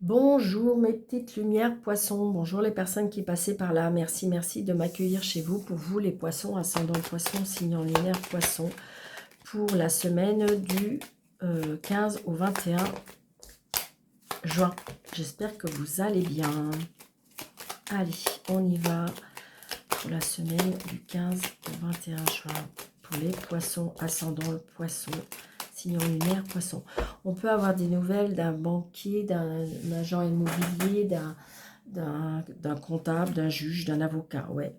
Bonjour mes petites lumières poissons, bonjour les personnes qui passaient par là, merci de m'accueillir chez vous. Pour vous les poissons, ascendant poisson, signe en lunaire poisson, pour la semaine du 15 au 21 juin. J'espère que vous allez bien. Allez, on y va pour la semaine du 15 au 21 juin. Pour les poissons, ascendant le poisson, signe en lunaire poisson. On peut avoir des nouvelles d'un banquier, d'un agent immobilier, d'un comptable, d'un juge, d'un avocat, ouais.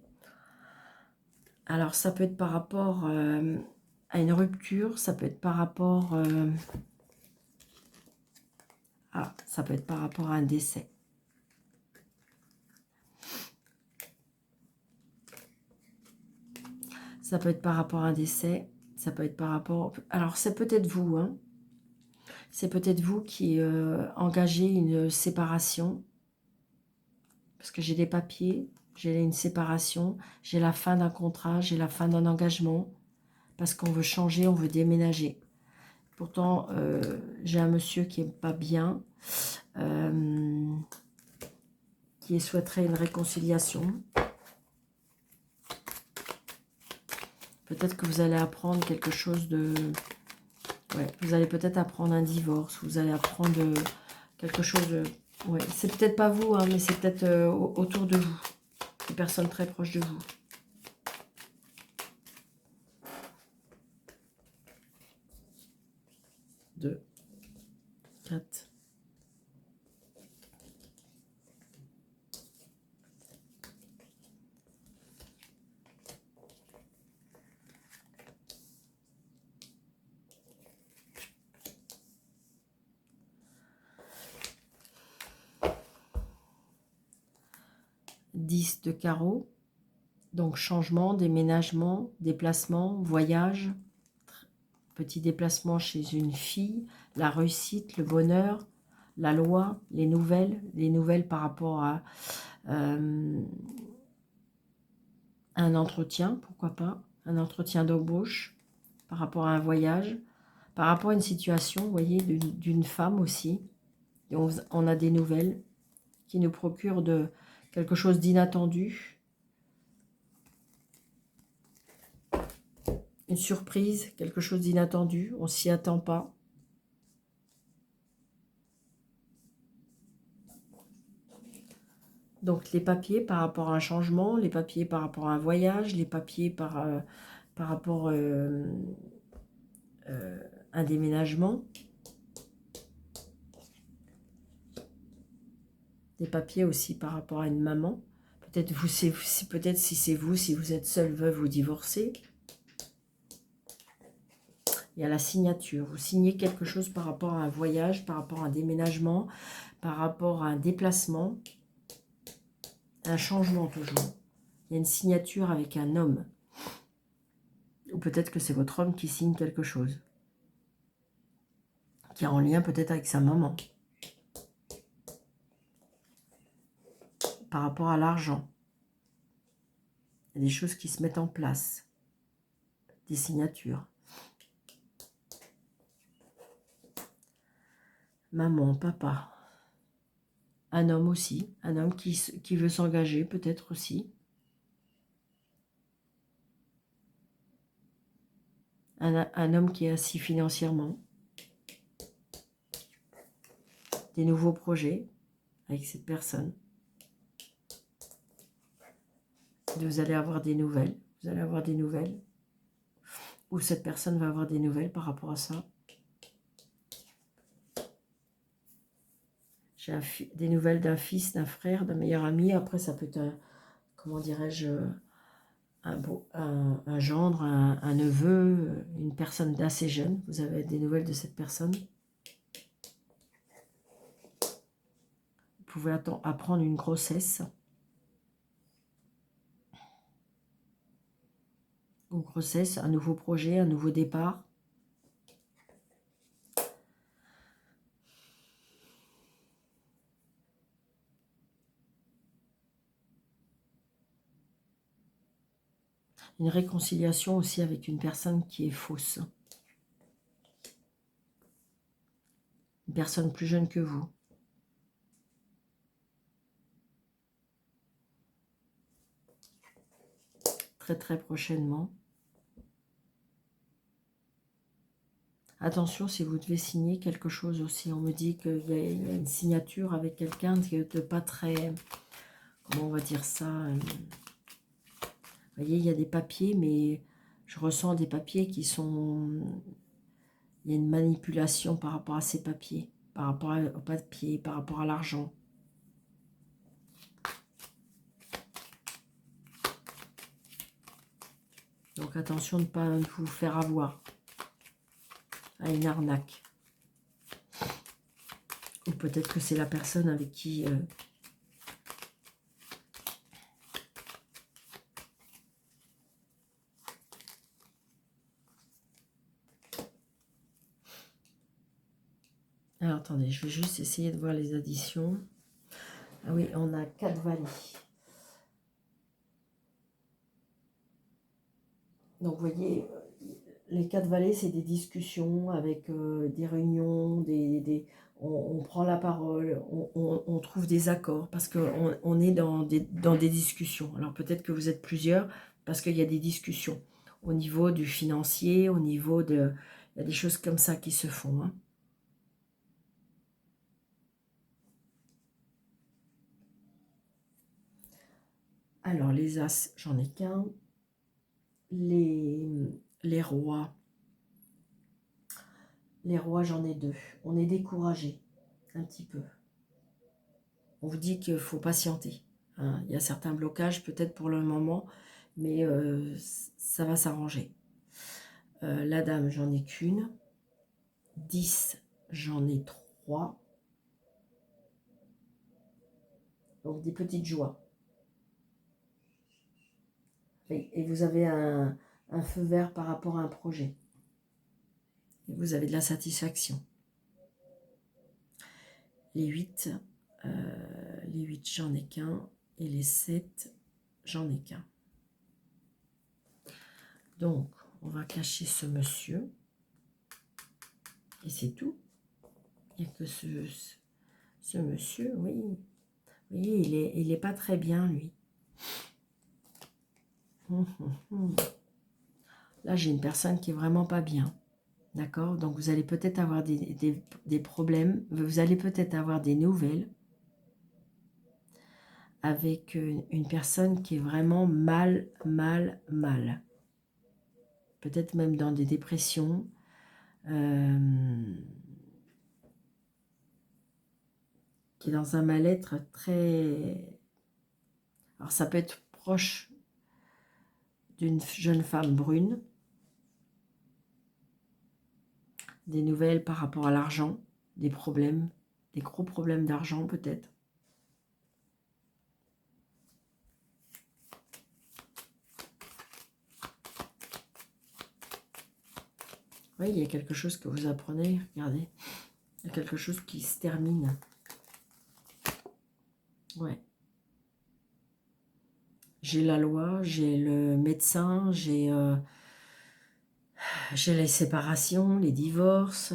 Alors ça peut être par rapport à une rupture, ça peut être par rapport ça peut être par rapport à un décès. Ça peut être par rapport à un décès, ça peut être par rapport... Alors c'est peut-être vous, hein. C'est peut-être vous qui engagez une séparation. Parce que j'ai des papiers, j'ai une séparation, j'ai la fin d'un contrat, j'ai la fin d'un engagement. Parce qu'on veut changer, on veut déménager. Pourtant, j'ai un monsieur qui n'est pas bien, qui souhaiterait une réconciliation. Peut-être que vous allez apprendre quelque chose de... Ouais, vous allez peut-être apprendre un divorce, vous allez apprendre quelque chose de... Ouais, c'est peut-être pas vous, hein, mais c'est peut-être autour de vous, des personnes très proches de vous. Deux, 4. 10 de carreau, donc changement, déménagement, déplacement, voyage, petit déplacement chez une fille, la réussite, le bonheur, la loi, les nouvelles par rapport à un entretien, pourquoi pas, un entretien d'embauche, par rapport à un voyage, par rapport à une situation, vous voyez, d'une femme aussi. Et on a des nouvelles qui nous procurent de quelque chose d'inattendu, une surprise, quelque chose d'inattendu, on s'y attend pas. Donc les papiers par rapport à un changement, les papiers par rapport à un voyage, les papiers par rapport à un déménagement. Des papiers aussi par rapport à une maman. Peut-être peut-être si c'est vous, si vous êtes seul, veuve ou divorcé. Il y a la signature. Vous signez quelque chose par rapport à un voyage, par rapport à un déménagement, par rapport à un déplacement, un changement toujours. Il y a une signature avec un homme. Ou peut-être que c'est votre homme qui signe quelque chose. Qui est en lien peut-être avec sa maman. Par rapport à l'argent. Il y a des choses qui se mettent en place. Des signatures. Maman, papa. Un homme aussi. Un homme qui veut s'engager peut-être aussi. Un homme qui est assis financièrement. Des nouveaux projets avec cette personne. Vous allez avoir des nouvelles. Vous allez avoir des nouvelles. Ou cette personne va avoir des nouvelles par rapport à ça. J'ai des nouvelles d'un fils, d'un frère, d'un meilleur ami. Après, ça peut être, comment dirais-je, un gendre, un neveu, une personne d'assez jeune. Vous avez des nouvelles de cette personne. Vous pouvez apprendre une grossesse. Une grossesse, un nouveau projet, un nouveau départ. Une réconciliation aussi avec une personne qui est fausse. Une personne plus jeune que vous. très très prochainement. Attention si vous devez signer quelque chose aussi. On me dit qu'il y a une signature avec quelqu'un de pas très... Comment on va dire ça vous voyez, il y a des papiers, mais je ressens des papiers qui sont... Il y a une manipulation par rapport à ces papiers, par rapport aux papiers, par rapport à l'argent. Donc attention de ne pas vous faire avoir à une arnaque. Ou peut-être que c'est la personne avec qui... Alors attendez, je vais juste essayer de voir les additions. Ah oui, on a 4 valets. Donc, vous voyez, les 4 valets, c'est des discussions avec des réunions, on prend la parole, on trouve des accords parce qu'on est dans des discussions. Alors, peut-être que vous êtes plusieurs parce qu'il y a des discussions au niveau du financier, au niveau de... Il y a des choses comme ça qui se font. Hein. Alors, les as, j'en ai qu'un. Les rois. Les rois, j'en ai 2. On est découragé, un petit peu. On vous dit qu'il faut patienter. Hein. Il y a certains blocages, peut-être pour le moment, mais ça va s'arranger. La dame, j'en ai qu'une. 10, j'en ai 3. Donc, des petites joies. Et vous avez un feu vert par rapport à un projet. Et vous avez de la satisfaction. Les 8, j'en ai qu'un. Et les 7, j'en ai qu'un. Donc, on va cacher ce monsieur. Et c'est tout. Il n'y a que ce monsieur, oui. Oui, il est pas très bien, lui. Là, j'ai une personne qui est vraiment pas bien. D'accord? Donc, vous allez peut-être avoir des problèmes. Vous allez peut-être avoir des nouvelles avec une personne qui est vraiment mal. Peut-être même dans des dépressions. Qui est dans un mal-être très... Alors, ça peut être proche d'une jeune femme brune. Des nouvelles par rapport à l'argent, des problèmes, des gros problèmes d'argent peut-être. Oui, il y a quelque chose que vous apprenez, regardez. Il y a quelque chose qui se termine. Ouais. J'ai la loi, j'ai le médecin, j'ai les séparations, les divorces,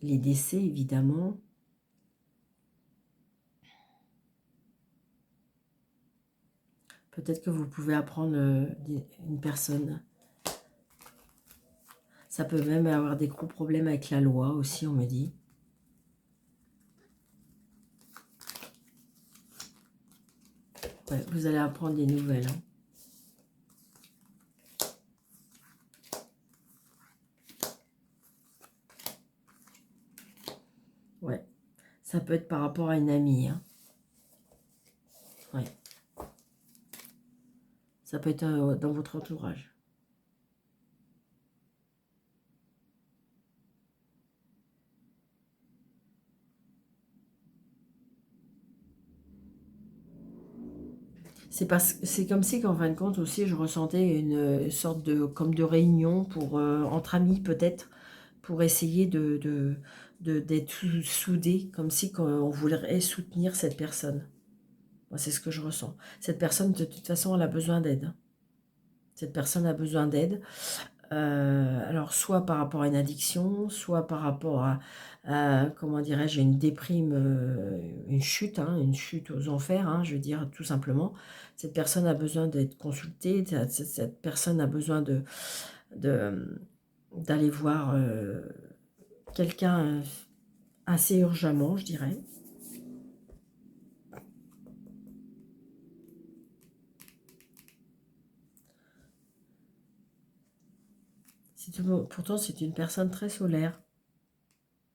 les décès évidemment. Peut-être que vous pouvez apprendre une personne. Ça peut même avoir des gros problèmes avec la loi aussi, on me dit. Ouais, vous allez apprendre des nouvelles. Hein. Ouais, ça peut être par rapport à une amie. Hein. Ouais. Ça peut être dans votre entourage. C'est comme si qu'en fin de compte aussi je ressentais une sorte comme de réunion pour entre amis peut-être pour essayer d'être soudés, comme si on voulait soutenir cette personne. Moi, c'est ce que je ressens. Cette personne, de toute façon, elle a besoin d'aide. Cette personne a besoin d'aide. Alors, soit par rapport à une addiction, soit par rapport comment dirais-je, une déprime, une chute aux enfers, hein, je veux dire, tout simplement. Cette personne a besoin d'être consultée, cette personne a besoin d'aller voir quelqu'un assez urgemment, je dirais. Pourtant, c'est une personne très solaire.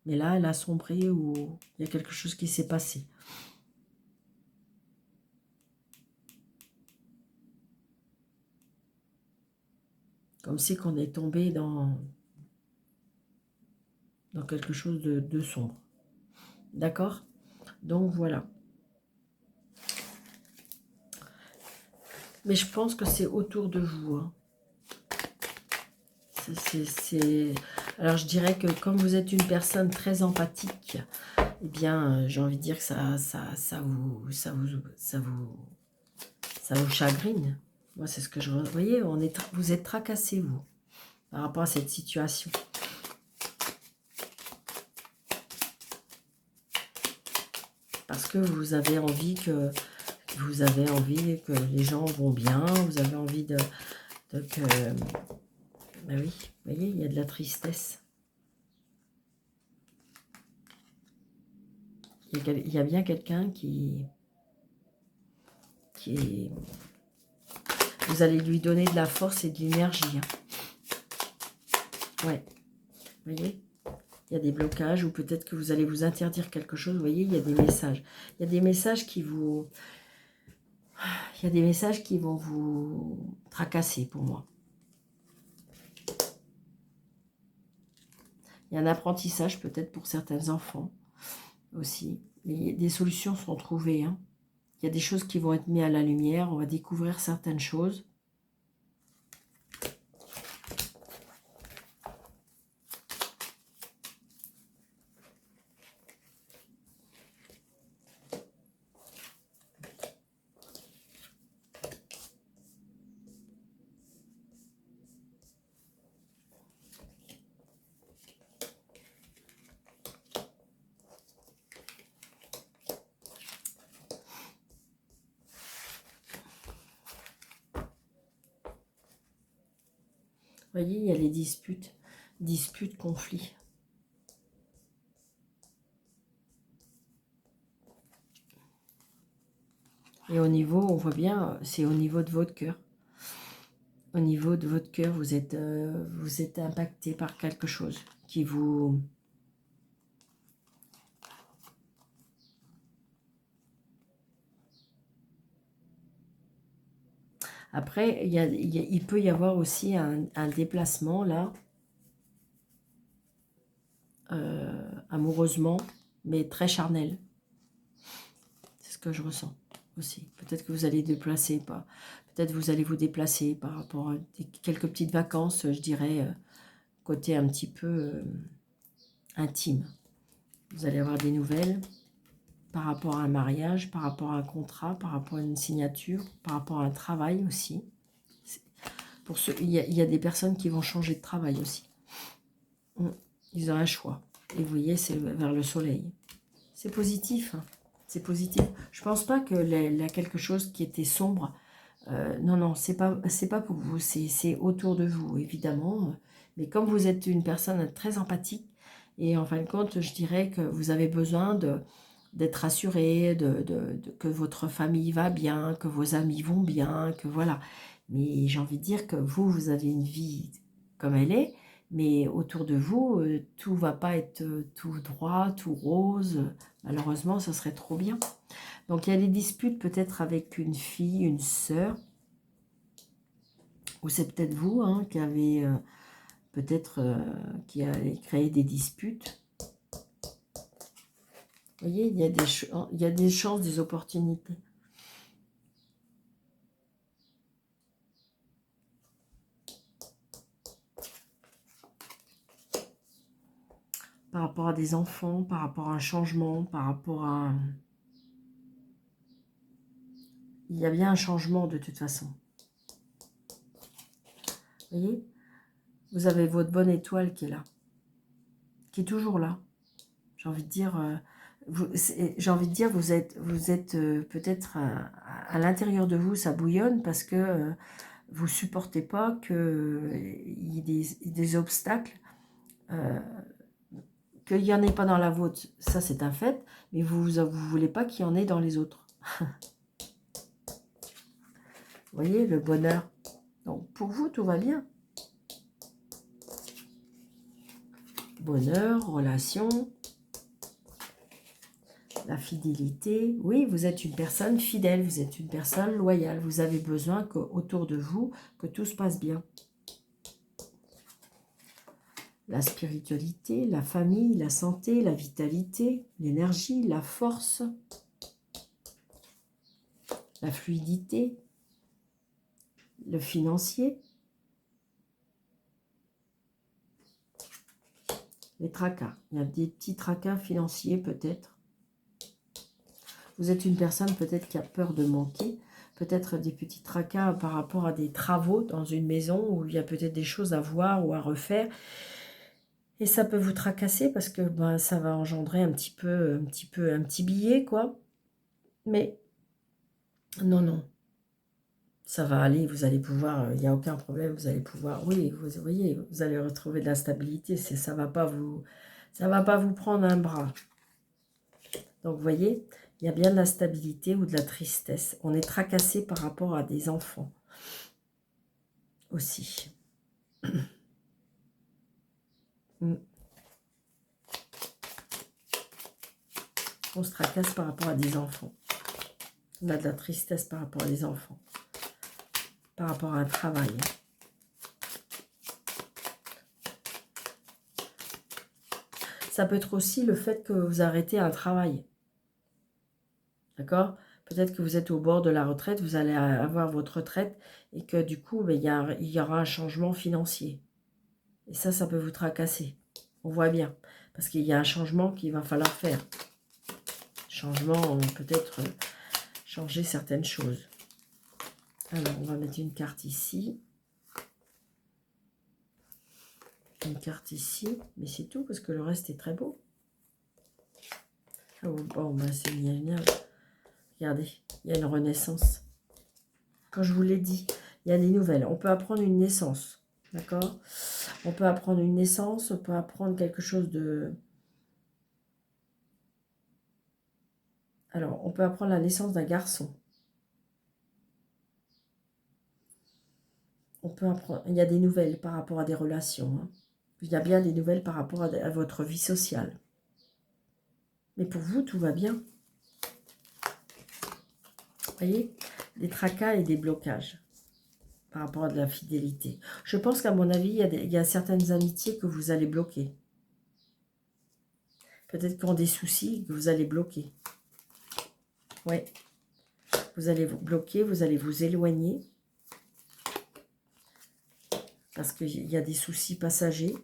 Mais là, elle a sombré ou il y a quelque chose qui s'est passé. Comme si qu'on est tombé dans quelque chose de sombre. D'accord? Donc, voilà. Mais je pense que c'est autour de vous. Hein. Alors, je dirais que comme vous êtes une personne très empathique, eh bien, j'ai envie de dire que ça vous chagrine. Moi, c'est ce que je... Vous voyez, vous êtes tracassé, vous, par rapport à cette situation. Parce que vous avez envie que les gens vont bien, vous avez envie que... Ben oui, vous voyez, il y a de la tristesse. Il y a bien quelqu'un qui est... Vous allez lui donner de la force et de l'énergie. Hein. Ouais, vous voyez, il y a des blocages ou peut-être que vous allez vous interdire quelque chose. Vous voyez, il y a des messages. Il y a des messages qui vous... Il y a des messages qui vont vous tracasser pour moi. Il y a un apprentissage peut-être pour certains enfants aussi. Mais des solutions sont trouvées. Hein. Il y a des choses qui vont être mises à la lumière. On va découvrir certaines choses. Vous voyez, il y a les disputes, conflits. Et au niveau, on voit bien, c'est au niveau de votre cœur. Au niveau de votre cœur, vous êtes impacté par quelque chose qui vous... Après, il peut y avoir aussi un déplacement, là, amoureusement, mais très charnel. C'est ce que je ressens aussi. Peut-être que vous allez déplacer, pas. Peut-être vous allez vous déplacer par rapport à quelques petites vacances, je dirais, côté un petit peu intime. Vous allez avoir des nouvelles par rapport à un mariage, par rapport à un contrat, par rapport à une signature, par rapport à un travail aussi. Il y a des personnes qui vont changer de travail aussi. Ils ont un choix. Et vous voyez, c'est vers le soleil. C'est positif. Hein. C'est positif. Je pense pas que y a quelque chose qui était sombre. Non, c'est pas pour vous. C'est autour de vous, évidemment. Mais comme vous êtes une personne très empathique, et en fin de compte, je dirais que vous avez besoin d'être rassuré, que votre famille va bien, que vos amis vont bien, que voilà. Mais j'ai envie de dire que vous avez une vie comme elle est, mais autour de vous, tout va pas être tout droit, tout rose. Malheureusement, ça serait trop bien. Donc, il y a des disputes peut-être avec une fille, une sœur, ou c'est peut-être vous hein, qui avez qui avez créé des disputes. Vous voyez, il y a des chances, des opportunités. Par rapport à des enfants, par rapport à un changement, par rapport à... Il y a bien un changement de toute façon. Vous voyez, Vous avez votre bonne étoile qui est là. Qui est toujours là. J'ai envie de dire... vous êtes peut-être à l'intérieur de vous, ça bouillonne parce que vous supportez pas qu'il y ait des obstacles, qu'il n'y en ait pas dans la vôtre, ça c'est un fait, mais vous voulez pas qu'il y en ait dans les autres. Vous voyez, le bonheur. Donc pour vous, tout va bien. Bonheur, relation, la fidélité. Oui, vous êtes une personne fidèle, vous êtes une personne loyale. Vous avez besoin qu'autour de vous, que tout se passe bien. La spiritualité, la famille, la santé, la vitalité, l'énergie, la force, la fluidité, le financier, les tracas. Il y a des petits tracas financiers peut-être. Vous êtes une personne peut-être qui a peur de manquer, peut-être des petits tracas par rapport à des travaux dans une maison où il y a peut-être des choses à voir ou à refaire. Et ça peut vous tracasser parce que ben, ça va engendrer un petit billet, quoi. Mais non, non. Ça va aller, vous allez pouvoir, il n'y a aucun problème, vous allez pouvoir, oui, vous voyez, vous allez retrouver de la stabilité, ça va pas vous prendre un bras. Donc, vous voyez, il y a bien de la stabilité ou de la tristesse. On est tracassé par rapport à des enfants aussi. On se tracasse par rapport à des enfants. On a de la tristesse par rapport à des enfants. Par rapport à un travail. Ça peut être aussi le fait que vous arrêtez un travail. D'accord? Peut-être que vous êtes au bord de la retraite, vous allez avoir votre retraite et que du coup, ben, il y aura un changement financier. Et ça peut vous tracasser. On voit bien. Parce qu'il y a un changement qu'il va falloir faire. Changement, peut-être changer certaines choses. Alors, on va mettre une carte ici. Une carte ici. Mais c'est tout, parce que le reste est très beau. Oh, bon, ben, c'est génial. Regardez, il y a une renaissance. Quand je vous l'ai dit, il y a des nouvelles. On peut apprendre une naissance. D'accord? On peut apprendre une naissance, on peut apprendre quelque chose de... Alors, on peut apprendre la naissance d'un garçon. On peut apprendre... Il y a des nouvelles par rapport à des relations. Hein. Il y a bien des nouvelles par rapport à votre vie sociale. Mais pour vous, tout va bien. Vous voyez? Des tracas et des blocages par rapport à de la fidélité. Je pense qu'à mon avis, il y a certaines amitiés que vous allez bloquer. Peut-être qu'ils ont des soucis que vous allez bloquer. Ouais. Vous allez vous bloquer, vous allez vous éloigner. Parce qu'il y a des soucis passagers.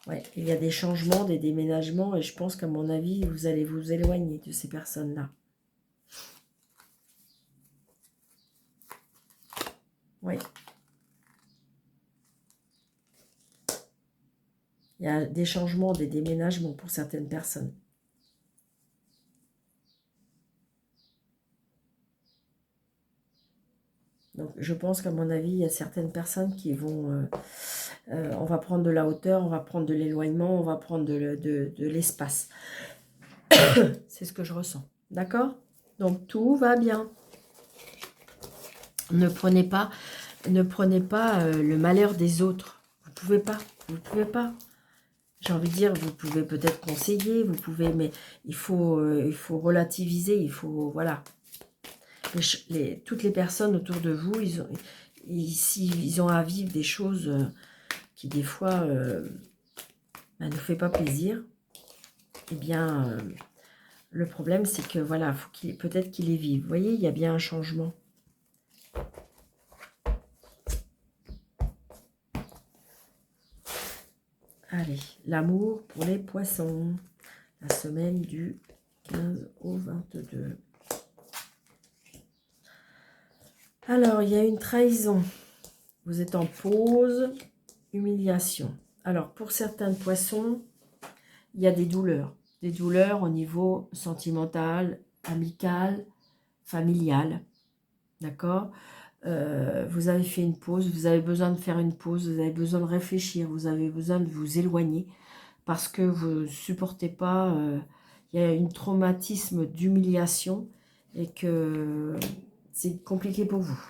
Ouais, il y a des changements, des déménagements. Et je pense qu'à mon avis, vous allez vous éloigner de ces personnes-là. Oui. Il y a des changements, des déménagements pour certaines personnes. Donc, je pense qu'à mon avis, il y a certaines personnes qui vont... on va prendre de la hauteur, on va prendre de l'éloignement, on va prendre de l'espace. C'est ce que je ressens. D'accord? Donc, tout va bien. Ne prenez pas le malheur des autres. Vous pouvez pas. Vous pouvez pas. J'ai envie de dire, vous pouvez peut-être conseiller, vous pouvez, mais il faut relativiser, il faut, voilà. Toutes les personnes autour de vous, ils ont à vivre des choses qui, des fois, ne fait pas plaisir. Eh bien, le problème, c'est que, voilà, peut-être qu'il les vive. Vous voyez, il y a bien un changement. Allez, l'amour pour les poissons. La semaine du 15 au 22. Alors, il y a une trahison. Vous êtes en pause. humiliation. Alors, pour certains poissons, il y a des douleurs. Des douleurs au niveau sentimental, amical, familial. D'accord? Vous avez fait une pause, vous avez besoin de faire une pause, vous avez besoin de réfléchir, vous avez besoin de vous éloigner parce que vous ne supportez pas, il y a un traumatisme d'humiliation et que c'est compliqué pour vous.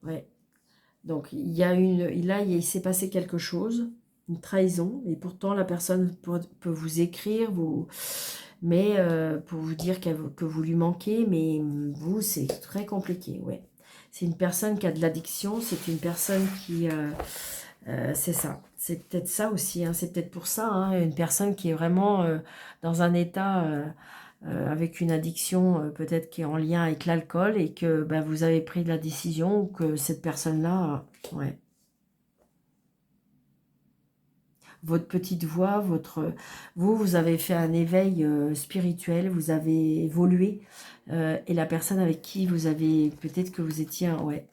Ouais. Donc, il y a là, il s'est passé quelque chose, une trahison, et pourtant la personne peut vous écrire, mais pour vous dire que vous lui manquez, mais vous, c'est très compliqué, ouais. C'est une personne qui a de l'addiction, c'est une personne qui... c'est ça, c'est peut-être ça aussi, hein, c'est peut-être pour ça, hein, une personne qui est vraiment dans un état... avec une addiction peut-être qui est en lien avec l'alcool et que ben, vous avez pris de la décision ou que cette personne-là, ouais, votre petite voix, vous avez fait un éveil spirituel, vous avez évolué et la personne avec qui vous avez, peut-être que vous étiez, ouais,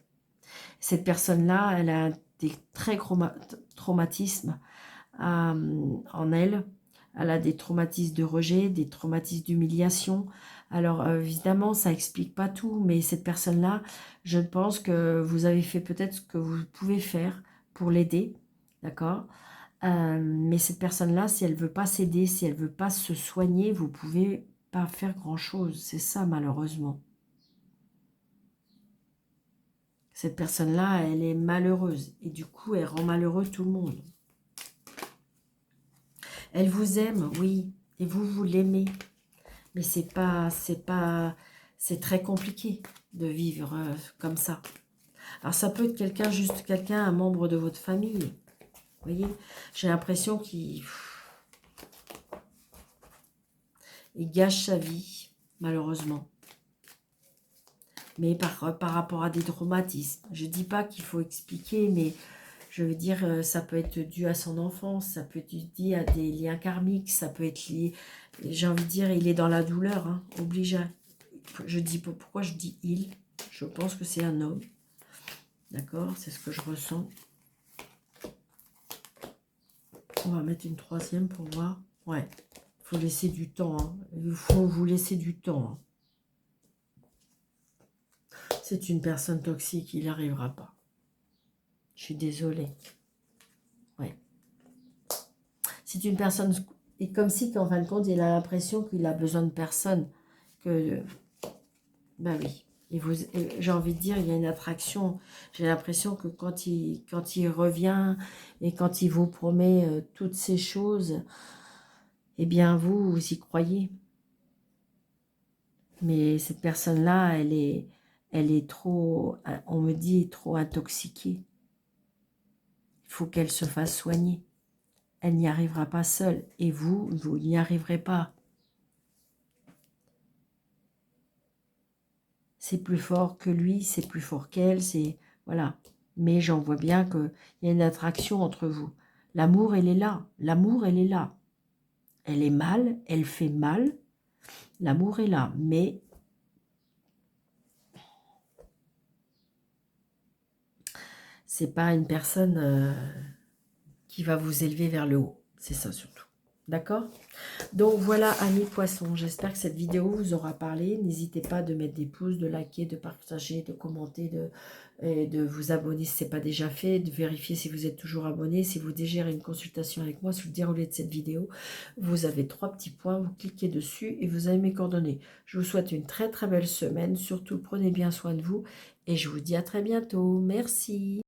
cette personne-là, elle a des très traumatismes en elle. Elle a des traumatismes de rejet, des traumatismes d'humiliation. Alors, évidemment, ça explique pas tout, mais cette personne-là, je pense que vous avez fait peut-être ce que vous pouvez faire pour l'aider, d'accord? Mais cette personne-là, si elle veut pas s'aider, si elle veut pas se soigner, vous pouvez pas faire grand-chose. C'est ça, malheureusement. Cette personne-là, elle est malheureuse. Et du coup, elle rend malheureux tout le monde. Elle vous aime, oui, et vous l'aimez, mais c'est très compliqué de vivre comme ça. Alors ça peut être quelqu'un, juste quelqu'un, un membre de votre famille, vous voyez. J'ai l'impression qu'il gâche sa vie, malheureusement. Mais par rapport à des traumatismes. Je ne dis pas qu'il faut expliquer, mais je veux dire, ça peut être dû à son enfance, ça peut être dû à des liens karmiques, ça peut être lié, j'ai envie de dire, il est dans la douleur, hein, obligé. Je dis pourquoi je dis il, je pense que c'est un homme, d'accord, c'est ce que je ressens. On va mettre une troisième pour voir, ouais, il faut laisser du temps, hein. Il faut vous laisser du temps. Hein. C'est une personne toxique, il n'y arrivera pas. Je suis désolée. Ouais. C'est une personne... Et comme si, en fin de compte, il a l'impression qu'il a besoin de personne. Que... Ben oui. J'ai envie de dire, il y a une attraction. J'ai l'impression que quand il revient et quand il vous promet toutes ces choses, eh bien, vous y croyez. Mais cette personne-là, elle est trop, on me dit, trop intoxiquée. Il faut qu'elle se fasse soigner. Elle n'y arrivera pas seule. Et vous n'y arriverez pas. C'est plus fort que lui, c'est plus fort qu'elle, c'est... Voilà. Mais j'en vois bien qu'il y a une attraction entre vous. L'amour, elle est là. L'amour, elle est là. Elle est mal, elle fait mal. L'amour est là. Mais c'est pas une personne qui va vous élever vers le haut. C'est ça surtout. D'accord? Donc voilà, amis poissons, j'espère que cette vidéo vous aura parlé. N'hésitez pas de mettre des pouces, de liker, de partager, de commenter, de vous abonner si ce n'est pas déjà fait, de vérifier si vous êtes toujours abonné. Si vous désirez une consultation avec moi sous le déroulé de cette vidéo, vous avez 3 petits points, vous cliquez dessus et vous avez mes coordonnées. Je vous souhaite une très très belle semaine, surtout prenez bien soin de vous et je vous dis à très bientôt. Merci.